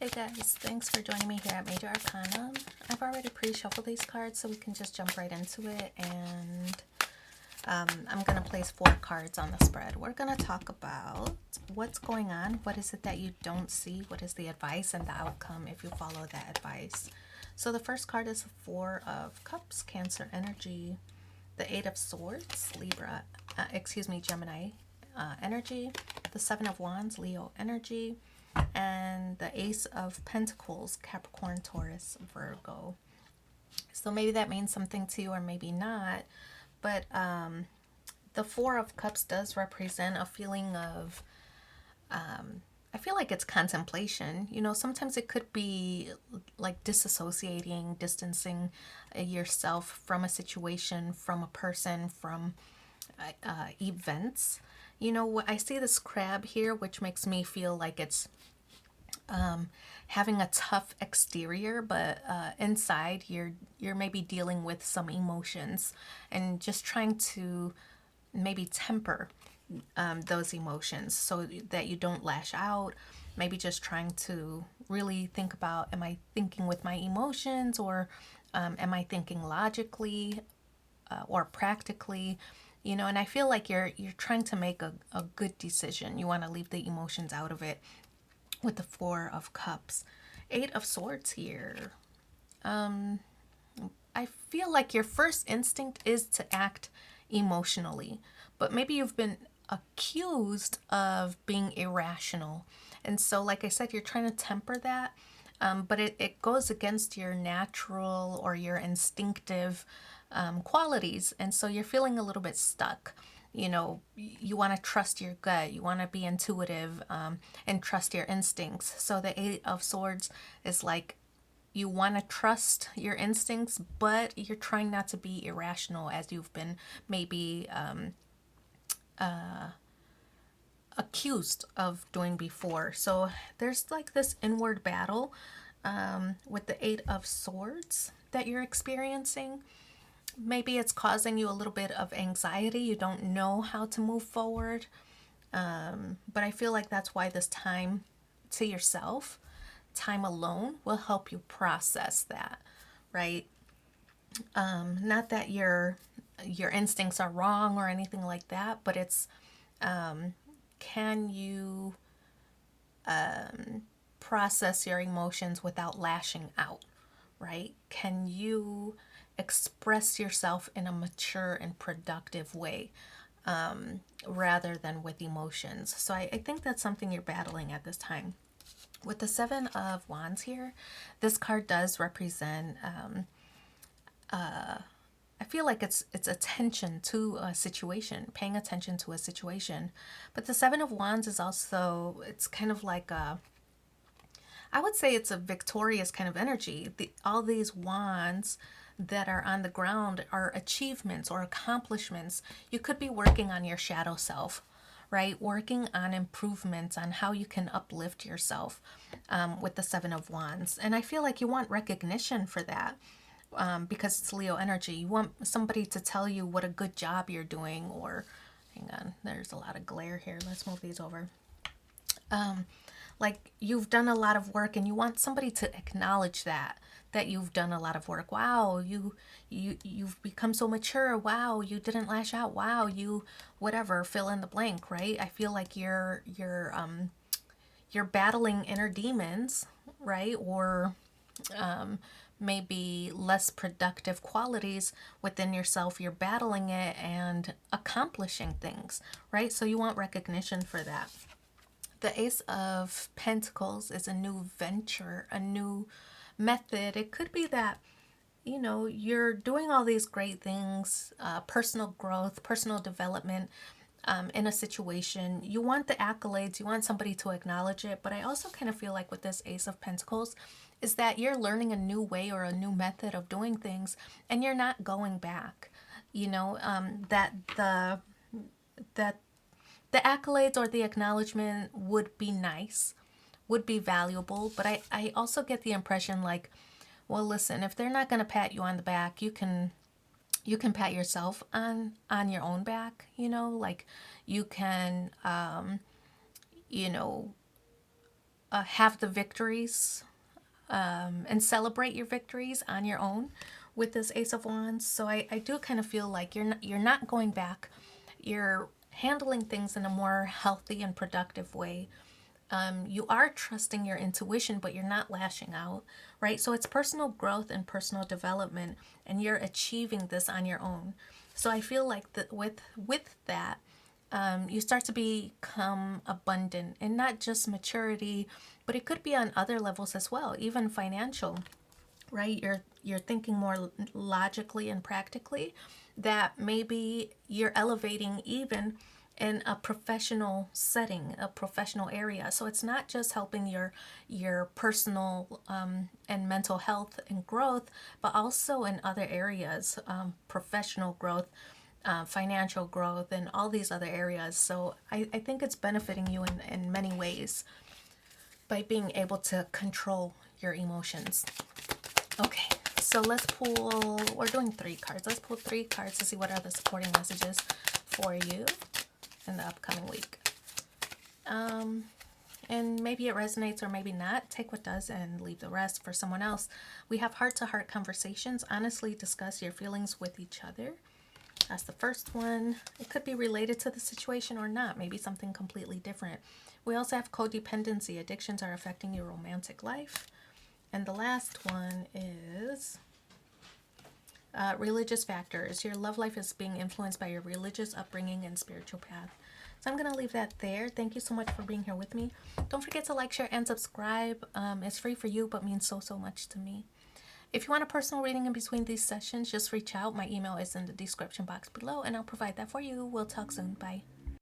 Hey guys, thanks for joining me here at Major Arcana. I've already pre-shuffled these cards so we can just jump right into it, and I'm going to place 4 cards on the spread. We're going to talk about what's going on, what is it that you don't see, what is the advice and the outcome if you follow that advice. So the first card is the 4 of Cups, Cancer energy, the 8 of Swords, Gemini energy, the 7 of Wands, Leo energy, and the Ace of Pentacles, Capricorn, Taurus, Virgo. So maybe that means something to you or maybe not, but the 4 of Cups does represent a feeling of, I feel like it's contemplation. You know, sometimes it could be like disassociating, distancing yourself from a situation, from a person, from events. You know, I see this crab here, which makes me feel like it's having a tough exterior, but inside you're maybe dealing with some emotions and just trying to maybe temper those emotions so that you don't lash out. Maybe just trying to really think about, am I thinking with my emotions, or am I thinking logically or practically? You know, and I feel like you're trying to make a good decision. You want to leave the emotions out of it with the 4 of Cups. 8 of Swords here. I feel like your first instinct is to act emotionally, but maybe you've been accused of being irrational. And so, like I said, you're trying to temper that, but it goes against your natural or your instinctive qualities. And so you're feeling a little bit stuck. You know, you want to trust your gut, you want to be intuitive, and trust your instincts. So the 8 of Swords is like, you want to trust your instincts, but you're trying not to be irrational as you've been maybe accused of doing before. So there's like this inward battle with the 8 of Swords that you're experiencing. Maybe it's causing you a little bit of anxiety. You don't know how to move forward. But I feel like that's why this time to yourself, time alone, will help you process that, right? Not that your instincts are wrong or anything like that, but it's, can you process your emotions without lashing out, right? Can you express yourself in a mature and productive way, rather than with emotions? So I think that's something you're battling at this time. With the 7 of Wands here, this card does represent, I feel like it's attention to a situation, paying attention to a situation. But the 7 of Wands is also, it's kind of like a, I would say it's a victorious kind of energy. All these wands that are on the ground are achievements or accomplishments. You could be working on your shadow self, right? Working on improvements on how you can uplift yourself, with the 7 of Wands. And I feel like you want recognition for that, because it's Leo energy. You want somebody to tell you what a good job you're doing, or, hang on, there's a lot of glare here. Let's move these over. Like, you've done a lot of work and you want somebody to acknowledge that you've done a lot of work. Wow, you've become so mature. Wow, you didn't lash out. Wow, you whatever, fill in the blank, right? I feel like you're battling inner demons, right? Or maybe less productive qualities within yourself. You're battling it and accomplishing things, right? So you want recognition for that. The Ace of Pentacles is a new venture, a new method. It could be that, you know, you're doing all these great things, personal growth, personal development, in a situation. You want the accolades, you want somebody to acknowledge it. But I also kind of feel like with this Ace of Pentacles is that you're learning a new way or a new method of doing things, and you're not going back. You know, that the accolades or the acknowledgement would be nice, would be valuable, but I also get the impression like, well, listen, if they're not going to pat you on the back, you can pat yourself on your own back, you know, like you can, you know, have the victories and celebrate your victories on your own with this Ace of Wands. So I do kind of feel like you're not going back. You're handling things in a more healthy and productive way. You are trusting your intuition, but you're not lashing out, right? So it's personal growth and personal development, and you're achieving this on your own. So I feel like that with that, you start to become abundant, and not just maturity, but it could be on other levels as well, even financial, right? You're thinking more logically and practically, that maybe you're elevating even in a professional setting, a professional area. So it's not just helping your personal and mental health and growth, but also in other areas, professional growth, financial growth, and all these other areas. So I think it's benefiting you in many ways by being able to control your emotions. Okay, so let's pull, we're doing 3 cards. Let's pull 3 cards to see what are the supporting messages for you in the upcoming week. And maybe it resonates or maybe not. Take what does and leave the rest for someone else. We have heart-to-heart conversations. Honestly discuss your feelings with each other. That's the first one. It could be related to the situation or not. Maybe something completely different. We also have codependency. Addictions are affecting your romantic life. And the last one is religious factors. Your love life is being influenced by your religious upbringing and spiritual path. So I'm going to leave that there. Thank you so much for being here with me. Don't forget to like, share, and subscribe. It's free for you, but means so much to me. If you want a personal reading in between these sessions, just reach out. My email is in the description box below, and I'll provide that for you. We'll talk soon. Bye.